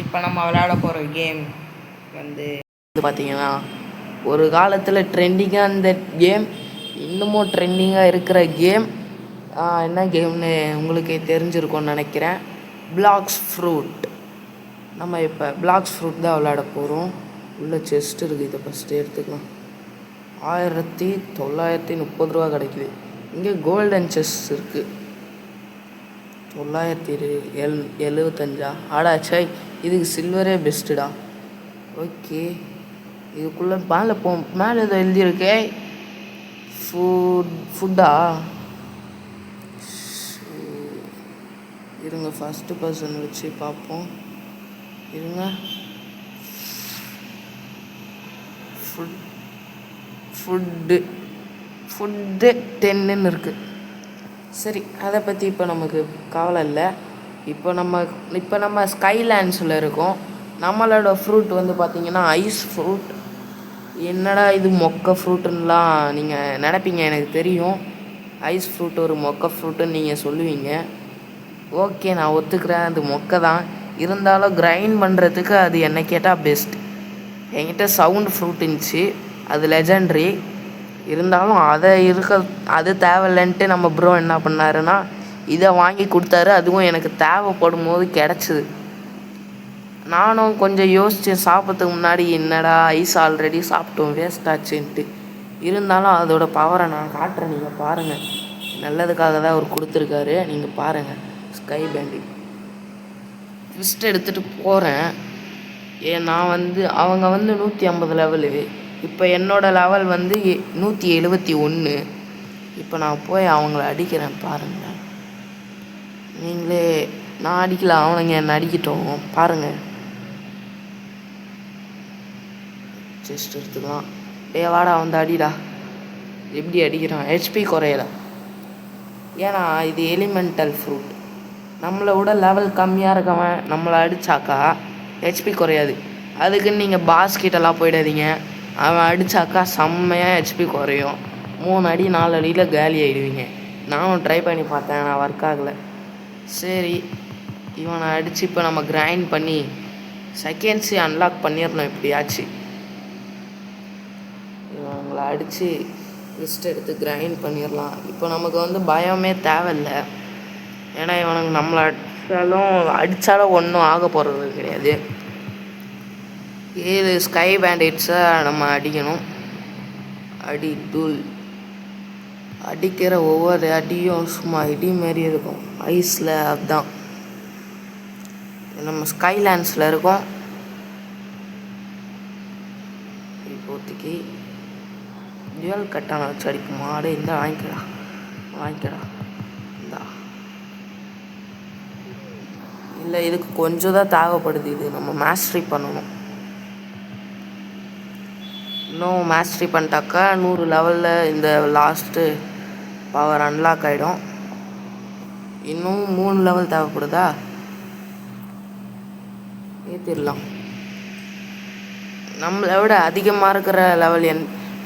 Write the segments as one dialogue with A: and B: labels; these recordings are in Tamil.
A: இப்போ நம்ம விளையாட போகிற கேம் வந்து பார்த்தீங்கன்னா ஒரு காலத்தில் ட்ரெண்டிங்காக இருந்த கேம், இன்னமும் ட்ரெண்டிங்காக இருக்கிற கேம். என்ன கேம்னு உங்களுக்கே தெரிஞ்சிருக்கும்னு நினைக்கிறேன். Blox Fruit. நம்ம இப்போ பிளாக்ஸ் ஃப்ரூட் தான் விளையாட போகிறோம். உள்ள செஸ்ட் இருக்குது, இதை ஃபஸ்ட்டு எடுத்துக்கலாம். 1930 ரூபா கிடைக்குது. இங்கே கோல்டன் செஸ் இருக்குது. 975. ஆடாச்சா, இதுக்கு சில்வரே பெஸ்ட்டுடா. ஓகே, இதுக்குள்ளே மேலே ஏதோ எழுதியிருக்கே ஃபுட்டா. இருங்க, ஃபஸ்ட்டு பர்சன் வச்சு பார்ப்போம். இருங்க, ஃபுட்டு 10ன்னு இருக்குது. சரி, அதை பற்றி இப்போ நமக்கு கவலை இல்லை. இப்போ நம்ம ஸ்கைலேண்ட்ஸில் இருக்கோம். நம்மளோட ஃப்ரூட் வந்து பார்த்திங்கன்னா ஐஸ் ஃப்ரூட். என்னடா இது மொக்க ஃப்ரூட்டுன்னெலாம் நீங்கள் நினைப்பீங்க, எனக்கு தெரியும். ஐஸ் ஃப்ரூட் ஒரு மொக்க ஃப்ரூட்டுன்னு நீங்கள் சொல்லுவீங்க. ஓகே, நான் ஒத்துக்கிறேன், அது மொக்க தான். இருந்தாலும் கிரைண்ட் பண்ணுறதுக்கு அது என்ன கேட்டால் பெஸ்ட். என்கிட்ட சவுண்ட் ஃப்ரூட் இருந்துச்சு, அது லெஜெண்ட்ரி. இருந்தாலும் அது தேவையில்லைன்ட்டு நம்ம ப்ரோ என்ன பண்ணாருன்னா இதை வாங்கி கொடுத்தாரு. அதுவும் எனக்கு தேவைப்படும் போது கிடச்சிது. நானும் கொஞ்சம் யோசித்தேன் சாப்பிட்றதுக்கு முன்னாடி, என்னடா ஐஸ் ஆல்ரெடி சாப்பிட்டோம், வேஸ்ட் ஆச்சுன்ட்டு. இருந்தாலும் அதோட பவரை நான் காட்டுறேன், நீங்கள் பாருங்கள். நல்லதுக்காக தான் அவர் கொடுத்துருக்காரு, நீங்கள் பாருங்கள். ஸ்கை பேண்டிங் ட்விஸ்ட் எடுத்துகிட்டு போகிறேன். நான் அவங்க 150 லெவலு. இப்போ என்னோடய லெவல் 171. இப்போ நான் போய் அவங்கள அடிக்கிறேன், பாருங்கள். நீங்களே, நான் அடிக்கல, அவனுங்க என்னை அடிக்கிட்டோம், பாருங்கள். ஜஸ்ட் எடுத்துக்கலாம். வாடா வந்து அடிடா. எப்படி அடிக்கிறான், ஹெச்பி குறையலை. ஏன்னா இது எலிமெண்டல் ஃப்ரூட். நம்மளை விட லெவல் கம்மியாக இருக்கவன் நம்மளை அடித்தாக்கா ஹெச்பி குறையாது. அதுக்குன்னு நீங்கள் பாஸ்கெட்டெல்லாம் போயிடாதீங்க. அவன் அடித்தாக்கா செம்மையாக ஹெச்பி குறையும். 3 அடி 4 அடியில் காலி ஆகிடுவீங்க. நானும் ட்ரை பண்ணி பார்த்தேன், நான் ஒர்க் ஆகலை. சரி, இவனை அடித்து இப்போ நம்ம கிரைண்ட் பண்ணி செகண்ட்ஸு அன்லாக் பண்ணிடணும் எப்படியாச்சு. இவங்களை அடித்து லிஸ்ட் எடுத்து கிரைண்ட் பண்ணிடலாம். இப்போ நமக்கு பயமே தேவையில்லை. ஏன்னா இவனுக்கு நம்மளை அடித்தாலும் ஒன்றும் ஆக போகிறது கிடையாது. இது ஸ்கை பேண்டிட்ஸை நம்ம அடிக்கணும். தூள் அடிக்கிற ஒவ்வொரு அடியும் சும்மா இடி மாரி இருக்கும் ஐஸில். அதுதான் நம்ம ஸ்கைலேண்ட்ஸில் இருக்கோம் இப்போதைக்கு. ஜுவல் கட்டான வச்சு அடிக்கும் மாடு. இந்த வாங்கிக்கடா இந்தா. இல்லை, இதுக்கு கொஞ்சம் தான் தேவைப்படுது. இது நம்ம மாஸ்டரி பண்ணணும். இன்னும் மாஸ்டரி பண்ணிட்டாக்கா 100 லெவலில் இந்த லாஸ்ட்டு பவர் அன்லாக் ஆகிடும். இன்னும் 3 லெவல் தேவைப்படுதா, ஏற்றிடலாம். நம்மளை விட அதிகமாக இருக்கிற லெவல்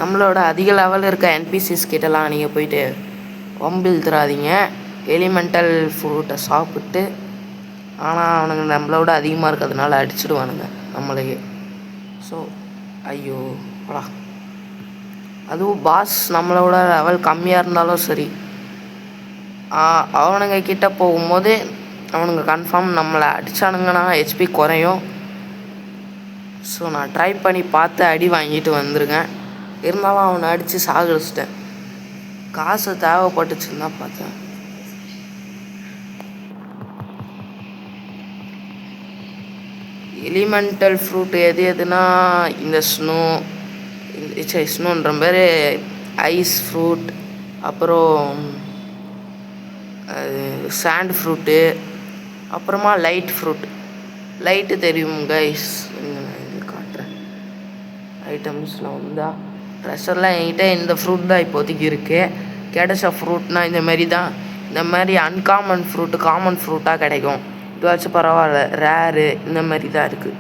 A: நம்மளோட அதிக லெவல் இருக்க என்பிசிஸ் கிட்டலாம் நீங்கள் போயிட்டு வம்பிழுத்துறாதீங்க. எலிமெண்டல் ஃப்ரூட்டை சாப்பிட்டு. ஆனால் அவனுங்க நம்மளோட அதிகமாக இருக்கிறதுனால அடிச்சுடுவானுங்க நம்மளையே. ஸோ ஐயோ அடா, அதுவும் பாஸ் நம்மளோட லெவல் கம்மியாக இருந்தாலும் சரி, அவனுங்க கிட்டே போகும்போது அவனுங்க கன்ஃபார்ம் நம்மளை அடித்தானுங்கன்னா ஹெச்பி குறையும். ஸோ நான் ட்ரை பண்ணி பார்த்து அடி வாங்கிட்டு வந்துருக்கேன். இருந்தாலும் அவனை அடித்து சாகடிச்சிட்டேன். காசு தேவைப்பட்டுச்சுன்னு தான் பார்த்தேன். எலிமெண்டல் ஃப்ரூட் எதுனா இந்த ஸ்னோன்ற பேர் ஐஸ் ஃப்ரூட், அப்புறம் சாண்ட் ஃப்ரூட்டு, அப்புறமா லைட் ஃப்ரூட். லைட்டு தெரியும் கைஸ், காட்டுறேன். ஐட்டம்ஸ்லாம் வந்தால் ட்ரெஸ்ஸெல்லாம் என்கிட்ட இந்த ஃப்ரூட் தான் இப்போதைக்கு இருக்குது. கிடைச்ச ஃப்ரூட்னால் இந்த மாதிரி தான். இந்த மாதிரி அன்காமன் ஃப்ரூட்டு காமன் ஃப்ரூட்டாக கிடைக்கும். இதுவாச்சும் பரவாயில்ல, ரேரு இந்த மாதிரி தான் இருக்குது.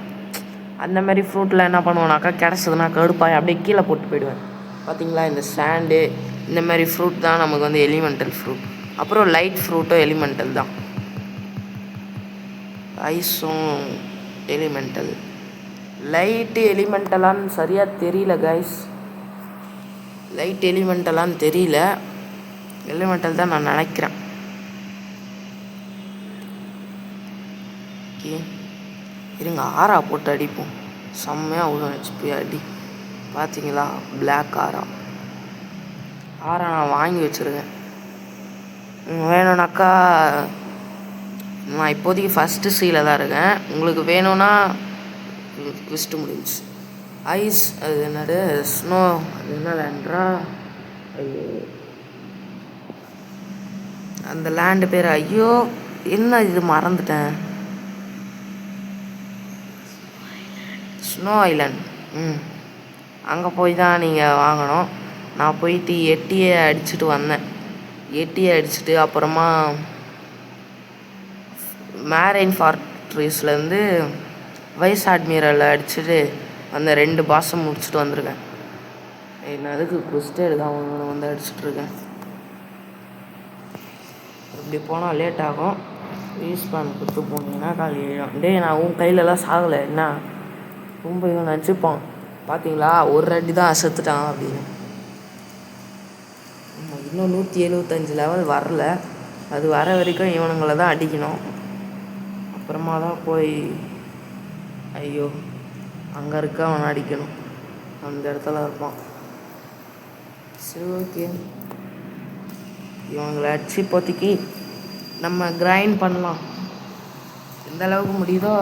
A: அந்த மாதிரி ஃப்ரூட்டில் என்ன பண்ணுவோன்னாக்கா, கிடச்சதுன்னா கடுப்பாய் அப்படியே கீழே போட்டு போயிடுவேன். பார்த்திங்களா, இந்த சாண்டு இந்த மாதிரி ஃப்ரூட் தான் நமக்கு எலிமெண்டல் ஃப்ரூட். அப்புறம் லைட் ஃப்ரூட்டும் எலிமெண்டல் தான். ஐஸும் எலிமெண்டல். லைட்டு எலிமெண்டலான்னு சரியாக தெரியல கைஸ். லைட் எலிமெண்டலான்னு தெரியல. எலிமெண்டல் தான் நான் நினைக்கிறேன். ஓகே, இருங்க ஆரா போட்டு அடிப்போம். செம்மையாக அவ்வளோ ஹெச்பி அடி. பார்த்தீங்களா, பிளாக் ஆரா. ஆரா நான் வாங்கி வச்சுருக்கேன். வேணும்னாக்கா நான் இப்போதைக்கு ஃபஸ்ட்டு சீல தான் இருக்கேன். உங்களுக்கு வேணும்னா ட்விஸ்ட்டு முடிஞ்சு. ஐஸ் அது என்னது, ஸ்னோ அது என்ன லேண்ட்ரா, ஐயோ அந்த லேண்டு பேர், ஐயோ என்ன இது மறந்துட்டேன். Snow island. அங்கே போய் தான் நீங்கள் வாங்கணும். நான் போயிட்டு எட்டியை அடிச்சுட்டு வந்தேன். எட்டியை அடிச்சுட்டு அப்புறமா மேரைன் ஃபார்ட்ரேஸ்லேருந்து வைஸ் அட்மிரலை அடிச்சுட்டு அந்த 2 பாஸை முடிச்சுட்டு வந்திருக்கேன். என்ன அதுக்கு குஸ்ட் எடுக்காம வந்து அடிச்சுட்ருக்கேன். இப்படி போனால் லேட் ஆகும். யூஸ் பண்ண கொடுத்து போனீங்கன்னா காலி ஆகிடும். டே நான் உன் கையிலலாம் சாகலை என்ன, ரொம்ப இவன் நினச்சிப்பான். பார்த்தீங்களா, ஒரு அடி தான் செத்துட்டான் அப்படின்னு. இன்னும் 175 லெவல் வரல. அது வர வரைக்கும் இவனுங்களை தான் அடிக்கணும். அப்புறமா தான் போய் ஐயோ அங்கே இருக்க அவனை அடிக்கணும். அந்த இடத்துல இருப்பான். சரி ஓகே, இவங்களை அடிச்சு இப்போதைக்கு நம்ம கிரைண்ட் பண்ணலாம். எந்த அளவுக்கு முடியுதோ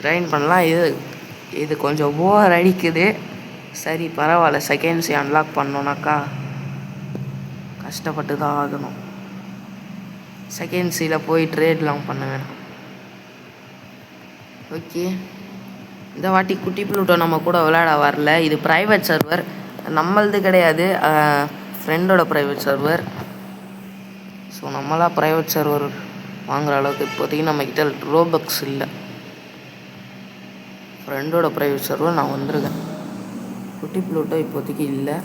A: கிரைண்ட் பண்ணலாம். இது கொஞ்சம் ஓவர் அடிக்குது. சரி பரவாயில்ல, செகண்ட்ஸை அன்லாக் பண்ணோன்னாக்கா கஷ்டப்பட்டு தான் ஆகணும். செகண்ட்ஸில் போய் ட்ரேட்லாம் பண்ண வேணாம். ஓகே, இந்த வாட்டி குட்டி ப்ளூட்டோ நம்ம கூட விளையாட வரல. இது ப்ரைவேட் சர்வர், நம்மளது கிடையாது, ஃப்ரெண்டோட ப்ரைவேட் சர்வர். ஸோ நம்மளாம் ப்ரைவேட் சர்வர் வாங்குகிற அளவுக்கு இப்போதைக்கு நம்மக்கிட்ட ரோபக்ஸ் இல்லை. ஃப்ரெண்டோட ப்ரைவேட் சர்வர் நான் வந்திருக்கேன். குட்டி ப்ளூட்டோ இப்போதைக்கு இல்லை.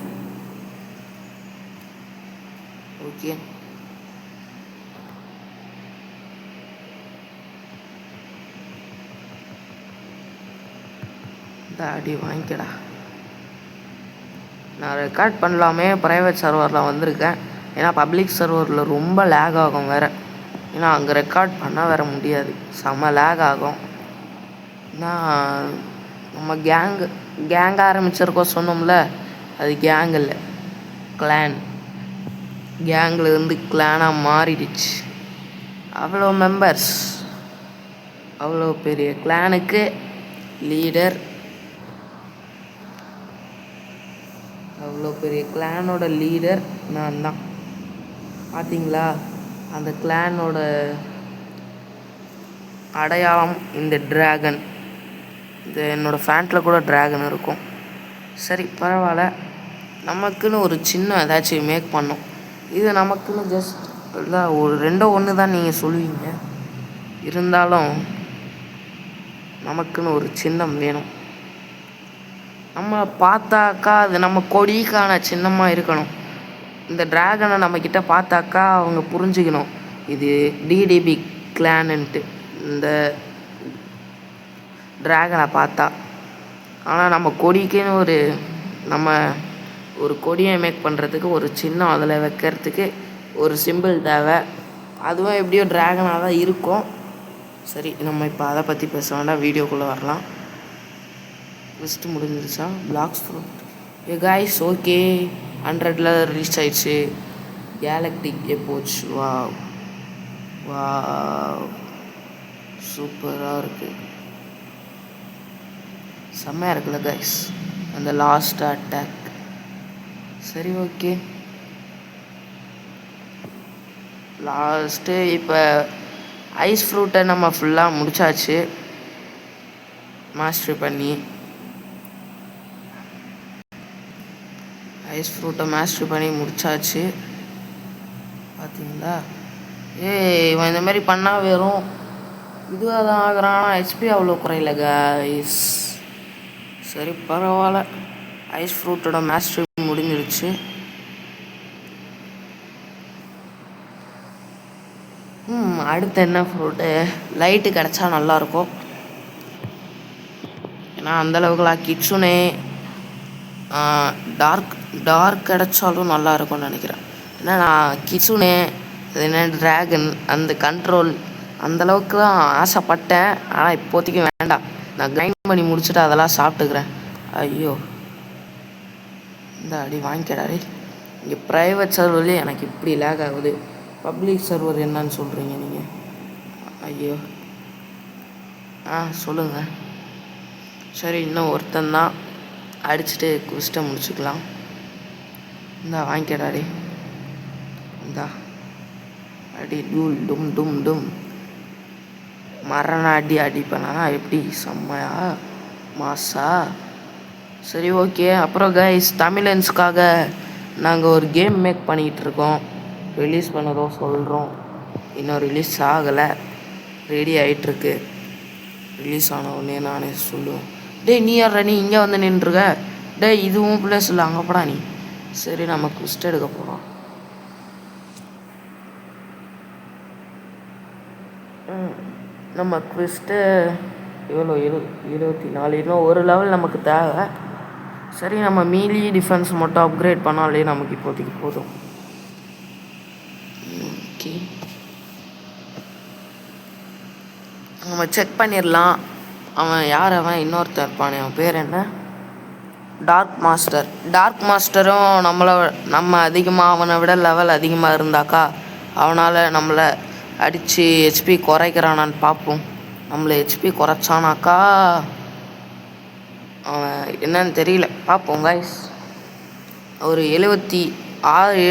A: ஓகே, அடி வாங்கிக்கடா. நான் ரெக்கார்ட் பண்ணலாமே ப்ரைவேட் சர்வரில் வந்திருக்கேன். ஏன்னா பப்ளிக் சர்வரில் ரொம்ப லேக் ஆகும் வேறு. ஏன்னா அங்கே ரெக்கார்ட் பண்ணால் வேறு முடியாது, செம்ம லேக் ஆகும். ஏன்னா நம்ம கேங் ஆரம்பிச்சிருக்கோம் சொன்னோம்ல, அது கேங் இல்லை, கிளான். கேங்கில் இருந்து கிளானாக மாறிடுச்சு. அவ்வளோ மெம்பர்ஸ், அவ்வளோ பெரிய கிளானுக்கு லீடர், அவ்வளோ பெரிய கிளானோட லீடர் நான் தான். பார்த்தீங்களா, அந்த கிளானோட அடையாளம் இந்த ட்ராகன். இந்த என்னோடய ஃபேண்ட்டில் கூட ட்ராகன் இருக்கும். சரி பரவாயில்ல, நமக்குன்னு ஒரு சின்ன ஏதாச்சும் மேக் பண்ணோம். இது நமக்குன்னு ஜஸ்ட் இல்லை, ஒரு 2-1 தான் நீங்கள் சொல்லுவீங்க. இருந்தாலும் நமக்குன்னு ஒரு சின்னம் வேணும். நம்ம பார்த்தாக்கா அது நம்ம கொடிக்கான சின்னமாக இருக்கணும். இந்த ட்ராகனை நம்மக்கிட்ட பார்த்தாக்கா அவங்க புரிஞ்சுக்கணும் இது டிடிபி கிளான்ட்டு இந்த ட்ராகனை பார்த்தா. ஆனால் நம்ம கொடிக்குன்னு நம்ம ஒரு கொடியை மேக் பண்ணுறதுக்கு ஒரு சின்னம் அதில் வைக்கிறதுக்கு ஒரு சிம்பிள் தேவை. அதுவும் எப்படியோ ட்ராகனாக தான் இருக்கும். சரி நம்ம இப்போ அதை பற்றி பேச வேண்டாம், வீடியோக்குள்ளே வரலாம். ஃபஸ்ட்டு முடிஞ்சிருச்சா Blox fruit. Hey guys okay, 100ல் ரீச் ஆயிடுச்சு. Galactic epoch. வா வா சூப்பராக இருக்குது, செம்மையாக இருக்குல்ல காய்ஸ் அந்த லாஸ்ட் அட்டாக். சரி ஓகே, லாஸ்ட்டு இப்போ ஐஸ் ஃப்ரூட்டை நம்ம ஃபுல்லாக முடிச்சாச்சு மாஸ்டர் பண்ணி. ஐஸ் ஃப்ரூட்டை மாஸ்டர் பண்ணி முடிச்சாச்சு. பார்த்தீங்களா, இவன் இந்த மாதிரி பண்ணால் வெறும் இதுவாக தான் ஆகுறான். ஆனால் ஹெச்பி அவ்வளோ குறையில கைஸ். சரி பரவாயில்ல, ஐஸ் ஃப்ரூட்டோட மாஸ்டர் முடிஞ்சிருச்சு. அடுத்து என்ன ஃப்ரூட்டு? லைட்டு கிடச்சா நல்லாயிருக்கும். ஏன்னா அந்தளவுக்குலாம் கிட்ஸுனே டார்க் டார்க் கிடச்சாலும் நல்லா இருக்கும்னு நினைக்கிறேன். ஏன்னா நான் கிட்ஸுனே அது என்ன ட்ராகன் அந்த கண்ட்ரோல் அந்தளவுக்கு தான் ஆசைப்பட்டேன். ஆனால் இப்போதைக்கு வேண்டாம். நான் கிரைண்ட் பண்ணி முடிச்சுட்டு அதெல்லாம் சாப்பிட்டுக்கிறேன். ஐயோ இந்த அடி வாங்கிக்கடாடி. இங்கே ப்ரைவேட் சர்வர்லேயே எனக்கு இப்படி லேக் ஆகுது. பப்ளிக் சர்வர் என்னன்னு சொல்கிறீங்க நீங்கள்? ஐயோ சொல்லுங்கள். சரி இன்னும் ஒருத்தன் தான் அடிச்சுட்டு குவிஸ்ட்டை முடிச்சுக்கலாம். இந்தா வாங்கிக்கடாடி. இந்தா அடி டூல் டும் டும் டும். மரண அடி அடிப்பேனா எப்படி? செம்மையா மாசா? சரி ஓகே. அப்புறம் கைஸ் தமிழன்ஸ்க்காக நாங்கள் ஒரு கேம் மேக் பண்ணிகிட்ருக்கோம். ரிலீஸ் பண்ணதும் சொல்கிறோம். இன்னும் ரிலீஸ் ஆகலை, ரெடி ஆகிட்டுருக்கு. ரிலீஸ் ஆன உடனே நானே சொல்லுவேன். டேய் நீ யாரா நீ இங்கே வந்து நின்றுருக்க? டேய் இதுவும் பிளேஸ் இல்லை, அங்கே போடா நீ. சரி நம்ம குவிஸ்ட் எடுக்க போகிறோம். நம்ம குவிஸ்ட்டு எவ்வளோ 24. இன்னும் ஒரு லெவல் நமக்கு தேவை. சரி நம்ம மீலி டிஃபென்ஸ் மட்டும் அப்கிரேட் பண்ணாலே நமக்கு இப்போதைக்கு போதும். ஓகே நம்ம செக் பண்ணிடலாம். அவன் இன்னொருத்தர் இருப்பானே, அவன் பேர் என்ன? டார்க் மாஸ்டரும் நம்ம அதிகமாக அவனை விட லெவல் அதிகமாக இருந்தாக்கா அவனால் நம்மளை அடித்து ஹெச்பி குறைக்கிறானான்னு பார்ப்போம். நம்மளை ஹெச்பி குறைச்சானாக்கா அவன் என்னன்னு தெரியல, பார்ப்போம் கைஸ். ஒரு 76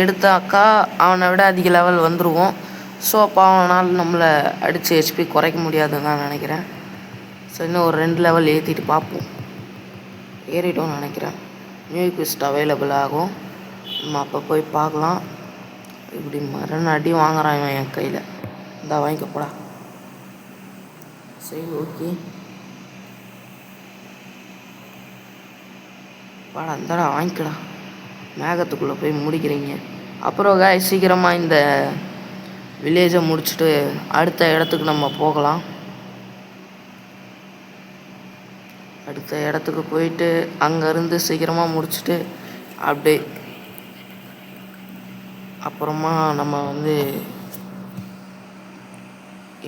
A: எடுத்தாக்கா அவனை விட அதிக லெவல் வந்துடுவோம். ஸோ அப்போ அவனால் நம்மளை அடித்து ஹெச்பி குறைக்க முடியாதுன்னு தான் நினைக்கிறேன். ஸோ இன்னும் ஒரு 2 லெவல் ஏற்றிட்டு பார்ப்போம். ஏறிட்டோம்னு நினைக்கிறேன். நியூ குவிஸ்ட் அவைலபிள் ஆகும். நம்ம அப்போ போய் பார்க்கலாம். இப்படி மரண அடி வாங்குறான் இவன் என் கையில். இந்தா வாங்கிக்கப்படா. சரி ஓகே வாடா இந்தாடா வாங்கிக்கடா. மேகத்துக்குள்ளே போய் முடிக்கிறீங்க. அப்புறம் சீக்கிரமாக இந்த வில்லேஜை முடிச்சுட்டு அடுத்த இடத்துக்கு நம்ம போகலாம். அடுத்த இடத்துக்கு போயிட்டு அங்கேருந்து சீக்கிரமாக முடிச்சுட்டு அப்படியே அப்புறமா நம்ம வந்து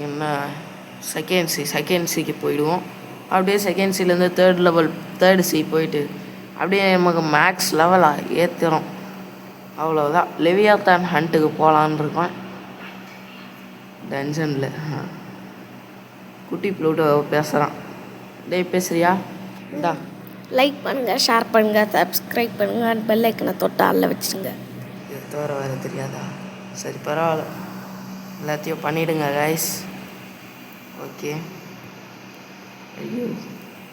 A: என்ன செகண்ட் சிக்கு போயிடுவோம். அப்படியே செகண்ட் சிலேருந்து தேர்டு சி போயிட்டு அப்படியே நமக்கு மேக்ஸ் லெவலாக ஏற்றுறோம். அவ்வளோதான். லெவியாத்தான் ஹண்ட்டுக்கு போகலான்னு இருக்கோம். டென்ஷனில் குட்டி ப்ளூட்டோ பேசுகிறான். டேய் பேசுறியா? இந்தா
B: லைக் பண்ணுங்கள், ஷேர் பண்ணுங்கள், சப்ஸ்கிரைப் பண்ணுங்கள், பெல் ஐக்கனை தொட்டு ஆளில் வச்சுருங்க.
A: இது தவிர வேறு தெரியாதா? சரி பரவாயில்ல, எல்லாத்தையும் பண்ணிவிடுங்க கைஸ். ஓகே ஐயோ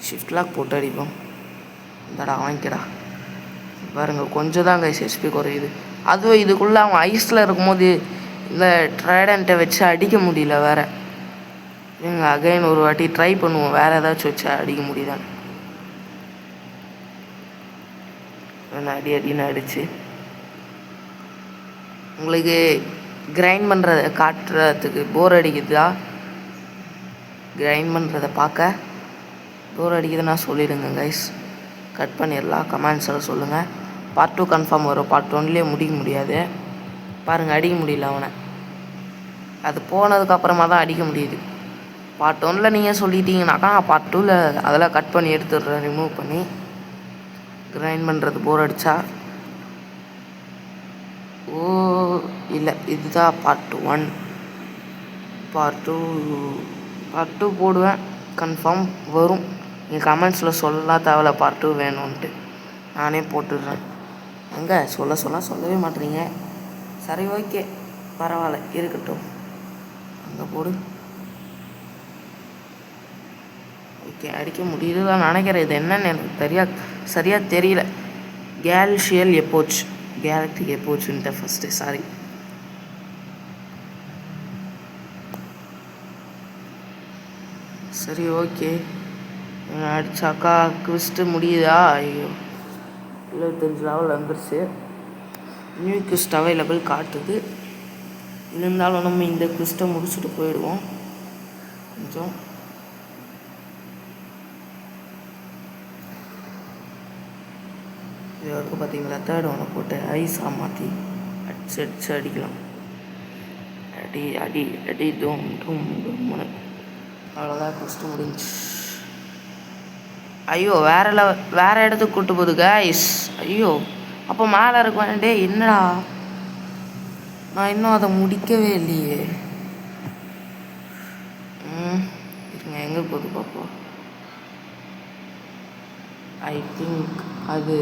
A: ஷிஃப்ட் லாக் போட்டு அடிப்போம். இந்தடா வாங்கிக்கடா. பாருங்கள் கொஞ்சம் தான் கைஸ் ஹெச்பி குறையுது. அதுவும் இதுக்குள்ளே அவன் ஐஸில் இருக்கும்போது இந்த ட்ரைடண்ட்டை வச்சு அடிக்க முடியல வேறு. அகைன் ஒரு வாட்டி ட்ரை பண்ணுவோம், வேறு ஏதாச்சும் வச்சு அடிக்க முடியுதான்னு. அடின்னு அடிச்சு உங்களுக்கு கிரைண்ட் பண்ணுறத காட்டுறதுக்கு போர் அடிக்குதா? கிரைண்ட் பண்ணுறதை பார்க்க போர் அடிக்குதுன்னா சொல்லிடுங்க கைஸ். கட் பண்ணிடலாம். கமெண்ட்ஸில் சொல்லுங்கள். பார்ட் 2 கன்ஃபார்ம் வரும். பார்ட் 1லேயே முடிக்க முடியாது. பாருங்கள் அடிக்க முடியல அவனை. அது போனதுக்கப்புறமா தான் அடிக்க முடியுது. பார்ட் 1ல் நீங்கள் சொல்லிட்டீங்கன்னாக்கா பார்ட் 2ல் அதெல்லாம் கட் பண்ணி எடுத்துடுறேன், ரிமூவ் பண்ணி. கிரைண்ட் பண்ணுறது போர் அடித்தா இல்லை இதுதான் பார்ட் 1. பார்ட் 2 போடுவேன், கன்ஃபார்ம் வரும். நீங்கள் கமெண்ட்ஸில் சொல்லலாம் தேவையில்ல பார்ட் 2 வேணும்ன்ட்டு, நானே போட்டுடுறேன். அங்கே சொல்லவே மாட்டேறீங்க. சரி ஓகே பரவாயில்ல இருக்கட்டும். அங்கே போடு. ஓகே அடிக்க முடியுதுதான் நினைக்கிறேன். இது என்னன்னு எனக்கு சரியாக தெரியல. கேலக்டிக் எப்போச்சுன்ட்டு ஃபஸ்ட்டு சாரி. சரி ஓகே அடிச்சாக்கா குவிஸ்ட்டு முடியுதா? ஐயோ 75 லெவல் வந்துருச்சு. நியூ குவிஸ்ட் அவைலபிள் காட்டுது. இருந்தாலும் நம்ம இந்த குவிஸ்ட்டை முடிச்சுட்டு போயிடுவோம். கொஞ்சம் இது வரைக்கும் பார்த்தீங்களா, தேர்ட் ஒன்று போட்டு ஐஸாக மாற்றி அடிச்சு அடிக்கலாம். அடி அடி அடி டோம் டோம் டோம்னு. அவ்வளோதான், குவிஸ்ட்டு முடிஞ்சு. ஐயோ, வேற இடத்துக்கு கூட்டு போகுது கைஸ். ஐயோ, அப்போ மேலே இருக்கும். டே என்னடா, நான் இன்னும் அதை முடிக்கவே இல்லையே. இருங்க, எங்கே போகுது பார்ப்போம். ஐ திங்க் அது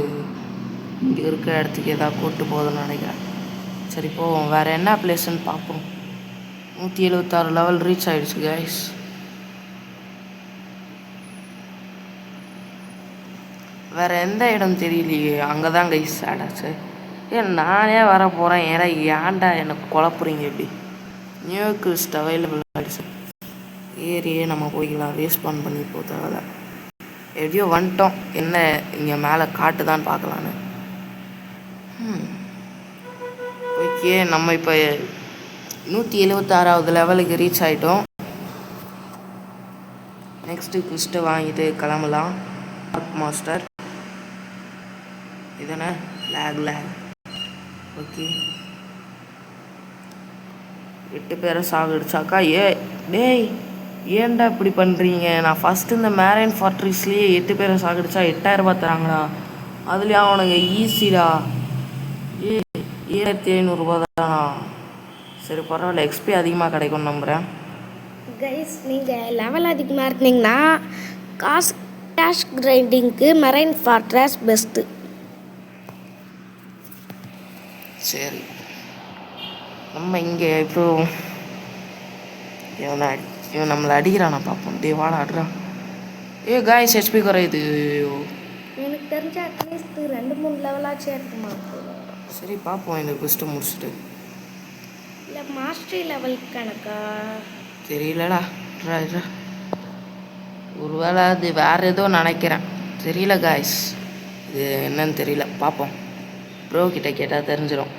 A: இங்கே இருக்கிற இடத்துக்கு எதாவது கூப்பிட்டு போகுதுன்னு நினைக்கிறேன். சரி போவோம், வேறு என்ன பிளேஸ்ன்னு பார்ப்போம். 176 லெவல் ரீச் ஆகிடுச்சு கைஸ். வேறு எந்த இடம் தெரியலையே. அங்கே தான் கைஸ் ஆடாச்சு. ஏன் நானே வர போகிறேன். ஏன்டா எனக்கு குழப்புறீங்க இப்படி. நியூ குவிஸ்ட் அவைலபிள் ஆகிடுச்சு. ஏரியே நம்ம போய்க்கலாம், ரீஸ்பான் பண்ணி போ தேவை. எப்படியோ வந்துட்டோம். என்ன இங்கே மேலே காட்டுதான்னு பார்க்கலான்னு. ஓகே, நம்ம இப்போ 176வது லெவலுக்கு ரீச் ஆகிட்டோம். நெக்ஸ்ட்டு குவிஸ்ட்டை வாங்கிட்டு கிளம்பலாம். பார்க் மாஸ்டர் இதென்ன லேக். ஓகே, 8 பேரை சாகடிச்சாக்கா. டேய் ஏன்டா இப்படி பண்ணுறீங்க? நான் ஃபஸ்ட்டு இந்த மேரைன் ஃபார்ட்ரிஸ்லேயே 8 பேரை சாகடிச்சா 8000 ரூபா தராங்கடா. அதுலேயும் அவனுங்க ஈஸிடா. 7500 தானா? சரி பரவாயில்ல, எக்ஸ்பி அதிகமாக கிடைக்கும்னு நம்புகிறேன்.
B: கைஸ், நீங்கள் லெவல் அதிகமாக இருந்தீங்கன்னா கேஷ் கிரைண்டிங்க்கு மெரைன் ஃபார்ட்ரஸ் பெஸ்ட்டு.
A: சரி, நம்ம இங்கே இப்போ இவன் நம்மளை அடிக்கிறானா பார்ப்போம். டே வாடா ஆடுறான். காய்ஸ் ஹெச்பி குறையுது.
B: எனக்கு தெரிஞ்ச அட்லீஸ்ட் 2-3 லெவலாச்சும் இருக்குமா?
A: சரி பார்ப்போம் இந்த குவிஸ்ட்டை முடிச்சுட்டு.
B: இல்லை மாஸ்டரி லெவல் கணக்கா
A: தெரியலடா. ஒருவேளை அது வேறு ஏதோ நினைக்கிறேன், தெரியல காய்ஸ். இது என்னன்னு தெரியல, பார்ப்போம். ப்ரோ கிட்ட கேட்டால் தெரிஞ்சிடும்.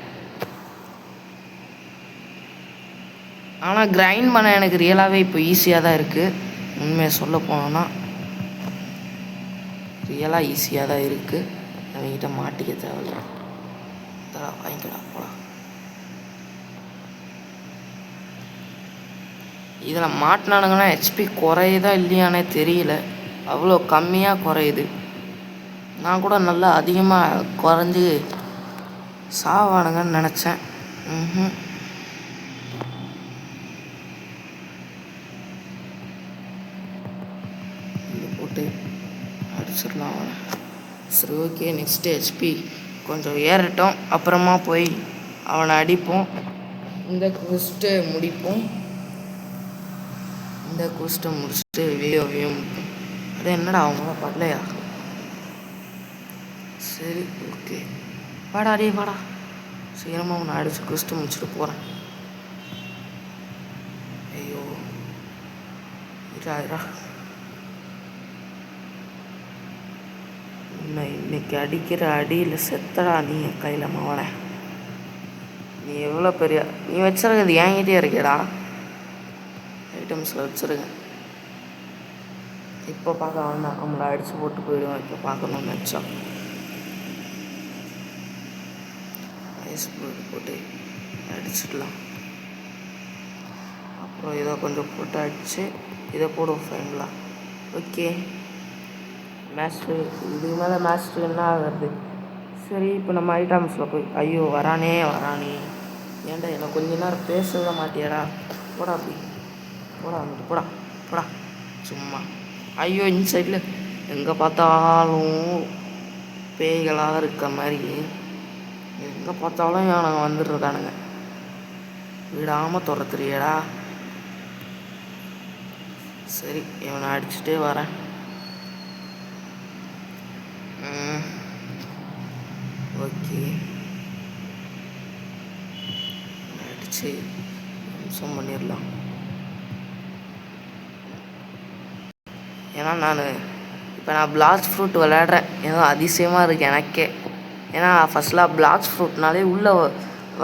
A: ஆனால் கிரைண்ட் பண்ண எனக்கு ரியலாகவே இப்போ ஈஸியாக தான் இருக்குது. உண்மையை சொல்ல போனோன்னா ரியலாக ஈஸியாக தான் இருக்குது. அவங்ககிட்ட மாட்டிக்க தேவையில்ல. வாங்கிக்கலாம் போகலாம். இதில் மாட்டினானுங்கன்னா ஹெச்பி குறையுதா இல்லையானே தெரியல. அவ்வளோ கம்மியாக குறையுது. நான் கூட நல்லா அதிகமாக குறைஞ்சி சாவானுங்கன்னு நினச்சேன். போட்டு அடிச்சிடலாம் அவனை. சரி ஓகே, நெக்ஸ்ட்டு ஹெச்பி கொஞ்சம் ஏறட்டும், அப்புறமா போய் அவனை அடிப்போம். இந்த குவிஸ்ட்டை முடிப்போம். இந்த குவிஸ்ட்டை முடிச்சுட்டு வீடியோவையும் முடிப்போம். அது என்னடா அவங்க பண்ணலையா? சரி ஓகே, வாடா டே வாடா. சீக்கிரமாக அவனை அடித்து குவிஸ்ட்டை முடிச்சுட்டு போகிறேன். ஐயோ இதா இன்னைக்கு அடிக்கிற அடியில் செத்தடா நீ என் கையில் மாவன. நீ எவ்வளோ பெரிய நீ வச்சுருக்கிறது என்கிட்டே இருக்கேடா. ஐட்டம்ஸில் வச்சுருங்க. இப்போ பார்க்க வேண்டாம், நம்மளை அடித்து போட்டு போயிடுவோம். இப்போ பார்க்கணும்னு நினச்சோம். ஐஸ் போட்டு அடிச்சிடலாம். அப்புறம் இதை கொஞ்சம் போட்டு அடித்து இதை போடுவோம் ஃபைனலாக. ஓகே, மேஸ்ட்ரு இதுக்கு மேலே மேஸ்ட்ரு என்ன ஆகுறது? சரி இப்போ நம்ம ஐட்டம்ஸில் போய் ஐயோ வரானே. ஏன்டா எனக்கு கொஞ்ச நேரம் பேசவே மாட்டியாடா? போடா அப்படி போடா, வந்துட்டு போடா சும்மா. ஐயோ இந்த சைடில் எங்கே பார்த்தாலும் பேய்களாக இருக்க மாதிரி, எங்கே பார்த்தாலும் நாங்கள் வந்துட்டுருக்கானுங்க. விடாமல் துரத்துறியடா. சரி இவனை அடிச்சுட்டே வரேன். ஓகே, அடிச்சு நிமிஷம் பண்ணிடலாம். ஏன்னா நான் பிளாஸ்ட் ஃப்ரூட் விளையாடுறேன். ஏதோ அதிசயமாக இருக்குது எனக்கே. ஏன்னா ஃபஸ்ட்லாம் பிளாஸ்ட் ஃப்ரூட்னாலே உள்ளே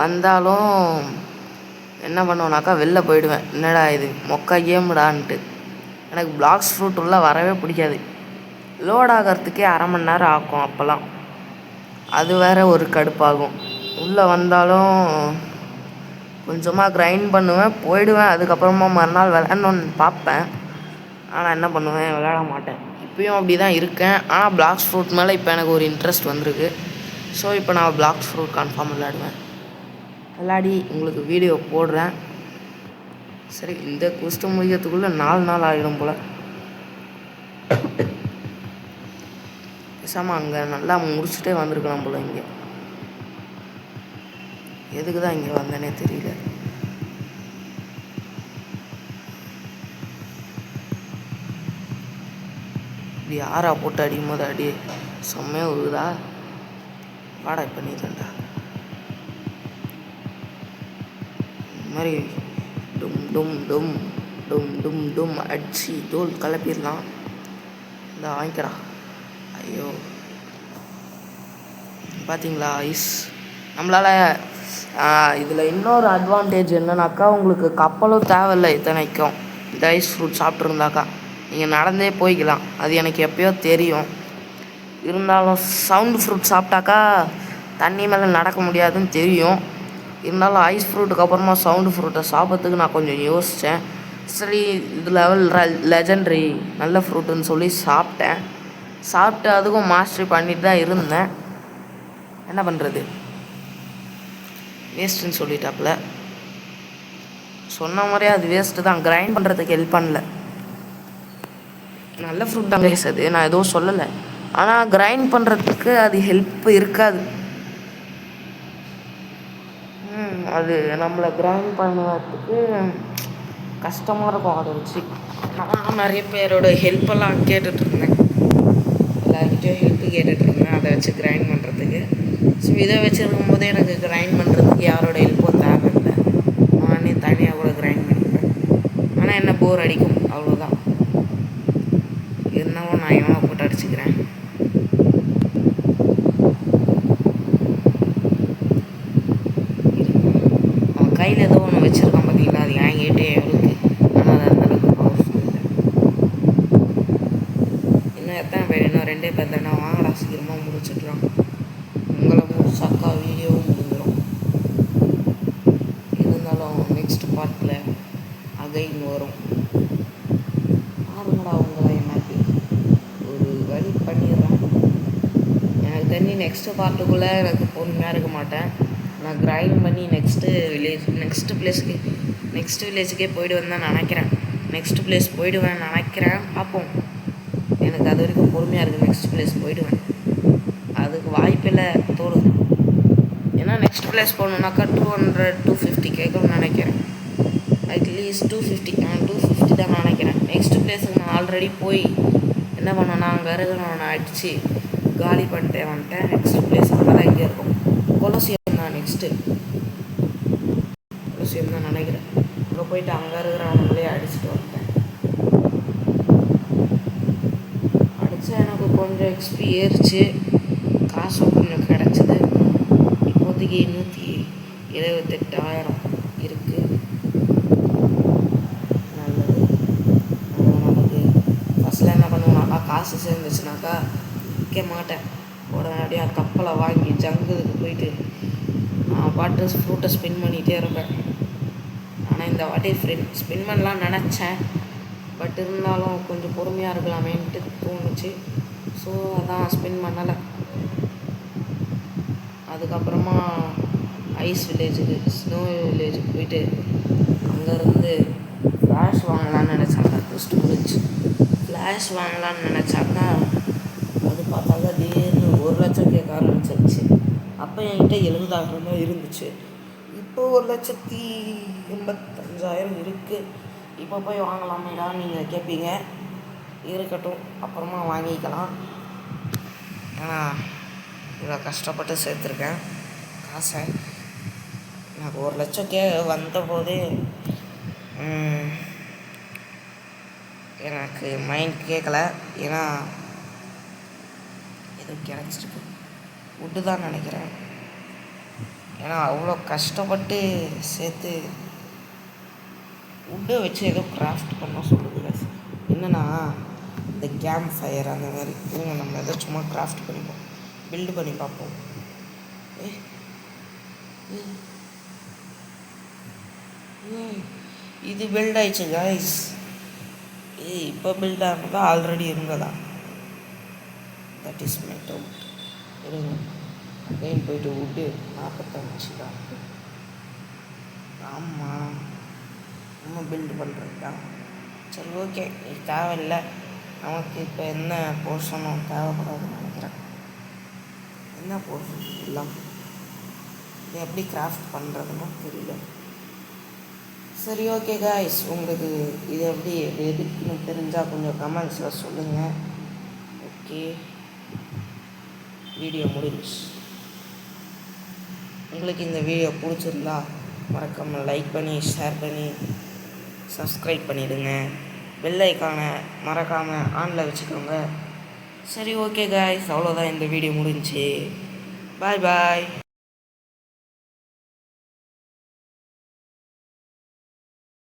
A: வந்தாலும் என்ன பண்ணுவேனாக்கா வெளில போயிடுவேன். என்னடா இது மொக்க கேமுடான்ட்டு. எனக்கு பிளாக்ஸ் ஃப்ரூட் உள்ளே வரவே பிடிக்காது. லோட் ஆகிறதுக்கே அரை மணி நேரம் ஆகும் அப்போல்லாம். அது வேற ஒரு கடுப்பாகும். உள்ளே வந்தாலும் கொஞ்சமாக கிரைண்ட் பண்ணுவேன், போயிடுவேன். அதுக்கப்புறமா மறுநாள் விளையாடணுன்னு பார்ப்பேன். ஆனால் என்ன பண்ணுவேன், விளையாட மாட்டேன். இப்பயும் அப்படி தான் இருக்கேன். ஆனால் பிளாக்ஸ் ஃப்ரூட் மேலே இப்போ எனக்கு ஒரு இன்ட்ரெஸ்ட் வந்திருக்கு. ஸோ இப்போ நான் பிளாக்ஸ் ஃப்ரூட் கன்ஃபார்ம் விளையாடுவேன். விளையாடி உங்களுக்கு வீடியோ போடுறேன். சரி, இந்த குஸ்ட்டு முடிக்கிறதுக்குள்ளே 4 நாள் ஆகிடும் போல். பேசாமல் அங்கே நல்லா முடிச்சுட்டே வந்திருக்கலாம் போல். இங்கே எதுக்கு தான் இங்கே வந்தேனே தெரியல. இப்படி ஆறா போட்டு அடிக்கும் போது அடி செம்மையாக விழுதா. வாடா இப்போ நீ தான்டா. இந்த மாதிரி டும் டும் டும் டும் டும் டும் அடிச்சு தோல் கலப்பிடலாம். இந்த வாங்கிக்கிறா. ஐயோ பார்த்தீங்களா ஐஸ். நம்மளால் இதில் இன்னொரு அட்வான்டேஜ் என்னன்னாக்கா, உங்களுக்கு கப்பலும் தேவையில்லை. இத்தனைக்கும் இந்த ஐஸ் ஃப்ரூட் சாப்பிட்ருந்தாக்கா நீங்கள் நடந்தே போய்க்கலாம். அது எனக்கு எப்பயோ தெரியும். இருந்தாலும் சவுண்டு ஃப்ரூட் சாப்பிட்டாக்கா தண்ணி மேலே நடக்க முடியாதுன்னு தெரியும். இருந்தாலும் ஐஸ் ஃப்ரூட்டுக்கு அப்புறமா சவுண்டு ஃப்ரூட்டை சாப்பிட்றதுக்கு நான் கொஞ்சம் யோசித்தேன். சரி, இது லெவல் லெஜெண்ட்ரி நல்ல ஃப்ரூட்டுன்னு சொல்லி சாப்பிட்டு அதுக்கும் மாஸ்டரி பண்ணிட்டு தான் இருந்தேன். என்ன பண்ணுறது, வேஸ்ட்டுன்னு சொல்லிட்டாப்புல. சொன்ன மாதிரியே அது வேஸ்ட்டு தான். கிரைண்ட் பண்ணுறதுக்கு ஹெல்ப் பண்ணல. நல்ல ஃப்ரூட் தான் கைஸ், அது நான் எதுவும் சொல்லலை. ஆனால் கிரைண்ட் பண்ணுறதுக்கு அது ஹெல்ப் இருக்காது. அது நம்மளை கிரைண்ட் பண்ணுறதுக்கு கஷ்டமாக இருக்கும். அதை வச்சு நான் நிறைய பேரோட ஹெல்ப்பெல்லாம் கேட்டுட்ருந்தேன். எல்லாருக்கிட்டையும் ஹெல்ப்பு கேட்டுட்ருந்தேன் அதை வச்சு கிரைண்ட் பண்ணுறதுக்கு. ஸோ இதை வச்சுருக்கும் போதே எனக்கு கிரைண்ட் பண்ணுறதுக்கு யாரோட ஹெல்ப்பும் தேவையில்லை. நானே தனியாக கூட கிரைண்ட் பண்ணிப்பேன். ஆனால் என்ன போர் அடிக்கும், அவ்வளோதான். இருந்தாலும் நான் இவனை போட்டு அடிச்சுக்கிறேன். அவன் கையில் ஏதோ ஒன்று வச்சுருக்கான் பார்த்தீங்களா, அது என்கிட்டே இருக்குது. ஆனால் அது அந்தளவுக்கு பவர்ஃபுல் இல்லை. இன்னும் எத்தனை பேர், இன்னும் 2 பேர் தானே. வாங்கடா சீக்கிரமாக முடிச்சிடலாம். உங்களை முடிச்சாக்கா வீடியோவும் முடிஞ்சிடும். இருந்தாலும் நெக்ஸ்ட் பார்ட்டில் அகைன் வரும். பாருங்கடா உங்களை எனக்கு ஒரு வழி பண்ணிடுறேன். எனக்கு தெரிஞ்சு நெக்ஸ்ட்டு பார்ட்டுக்குள்ளே எனக்கு பொறுமையாக இருக்க மாட்டேன். நான் கிரைண்ட் பண்ணி நெக்ஸ்ட்டு வில்லேஜுக்கே போயிடுவேன் தான் நினைக்கிறேன். நெக்ஸ்ட் பிளேஸ் போயிடுவேன் நினைக்கிறேன். பார்ப்போம். எனக்கு அது வரைக்கும் பொறுமையாக இருக்குது. நெக்ஸ்ட் பிளேஸ் போயிடுவேன். அதுக்கு வாய்ப்பில்லை தோணுது. ஏன்னா நெக்ஸ்ட் பிளேஸ் போகணுன்னாக்கா 200-250 கேட்கணும்னு நினைக்கிறேன். அட்லீஸ்ட் 250 தான் நினைக்கிறேன். நெக்ஸ்ட் பிளேஸுக்கு நான் ஆல்ரெடி போய் என்ன பண்ணேன்னா, அங்கே இருக்கிறவனை அடித்து காலி பண்ணிட்டே வந்துட்டேன். நெக்ஸ்ட் பிளேஸ் அங்கே தான் இங்கே இருக்கும். கொலோசியம் தான் கொலோசியம் தான் நினைக்கிறேன். அங்கே போயிட்டு அங்கே இருக்கிறவங்களே அடிச்சுட்டு வந்துட்டேன். அடித்தா எனக்கு கொஞ்சம் எக்ஸ்பி ஏறிச்சு, காசும் கொஞ்சம் கிடச்சிது. இப்போதைக்கு 178,000 இருக்குது. நல்லது. நமக்கு ஃபஸ்ட்டில் என்ன பண்ணுவோம்னாக்கா, காசு சேர்ந்துச்சுனாக்கா விற்க மாட்டேன். உடனடியாக கப்பலை வாங்கி ஜங்குக்கு போயிட்டு நான் பாட்டு ஃப்ரூட்டை ஸ்பின் பண்ணிகிட்டே இருப்பேன். ஆனால் இந்த வாட்டி ஸ்பின் பண்ணலாம் நினச்சேன். பட் இருந்தாலும் கொஞ்சம் பொறுமையாக இருக்கலாமேன்ட்டு தோணுச்சு. ஸோ அதான் ஸ்பின் பண்ணலை. அதுக்கப்புறமா ஐஸ் வில்லேஜுக்கு, ஸ்னோ வில்லேஜுக்கு போயிட்டு அங்கேருந்து ஃப்ளாஷ் வாங்கலான்னு நினச்சாங்க. ஃபஸ்ட்டு முடிச்சு ஃப்ளாஷ் வாங்கலான்னு நினச்சாக்கா அது பார்த்தாக்கா திடீர்னு 1 லட்சம் கேட்க ஆரம்பிச்சிருச்சு. அப்போ என்கிட்ட 70,000 தான் இருந்துச்சு. இப்போ 1,85,000 இருக்குது. இப்போ போய் வாங்கலாமேடா நீங்கள் கேட்பீங்க. இருக்கட்டும், அப்புறமா வாங்கிக்கலாம். ஏன்னா இவ்வளோ கஷ்டப்பட்டு சேர்த்துருக்கேன் காசை. எனக்கு 1 லட்சம் வந்தபோதே எனக்கு மைண்ட் கேட்கல. ஏன்னா எதுவும் கிடச்சிருக்கு விட்டு தான் நினைக்கிறேன். ஏன்னா அவ்வளோ கஷ்டப்பட்டு சேர்த்து வுட்டை வச்சு ஏதோ கிராஃப்ட் பண்ண சொல்லுது guys. என்னன்னா இந்த கேம்ப் ஃபயர் அந்த மாதிரி இவங்க நம்ம ஏதோ சும்மா கிராஃப்ட் பண்ணிப்போம், பில்டு பண்ணி பார்ப்போம். ஏய், ஏய், ஏய், இது பில்ட் ஆயிடுச்சு காய்ஸ். இப்போ பில்ட் ஆனதா ஆல்ரெடி இருந்ததா? That is my doubt. இருங்க அகைன் போயிட்டு வுட்டு 45 தான். ஆமாம், நம்ம பில்டு பண்ணுறது தான். சரி ஓகே, இது தேவையில்லை நமக்கு. இப்போ என்ன போர்ஷனும் தேவைப்படாதுன்னு நினைக்கிறேன். என்ன போர்ஷன் எல்லாம் இது எப்படி கிராஃப்ட் பண்ணுறதுன்னு தெரியல. சரி ஓகே காய்ஸ், உங்களுக்கு இது எப்படி எதுக்குன்னு தெரிஞ்சால் கொஞ்சம் கமெண்ட்ஸில் சொல்லுங்கள். ஓகே, வீடியோ முடிஞ்சுச்சு. உங்களுக்கு இந்த வீடியோ பிடிச்சிருந்தா மறக்காமல் லைக் பண்ணி ஷேர் பண்ணி சப்ஸ்கிரைப் பண்ணிவிடுங்க. பெல் ஐக்கானை மறக்காமல் ஆனில் வச்சுக்கோங்க. சரி ஓகே காய்ஸ், அவ்வளோதான், இந்த வீடியோ முடிஞ்சுச்சு. பாய் பாய்.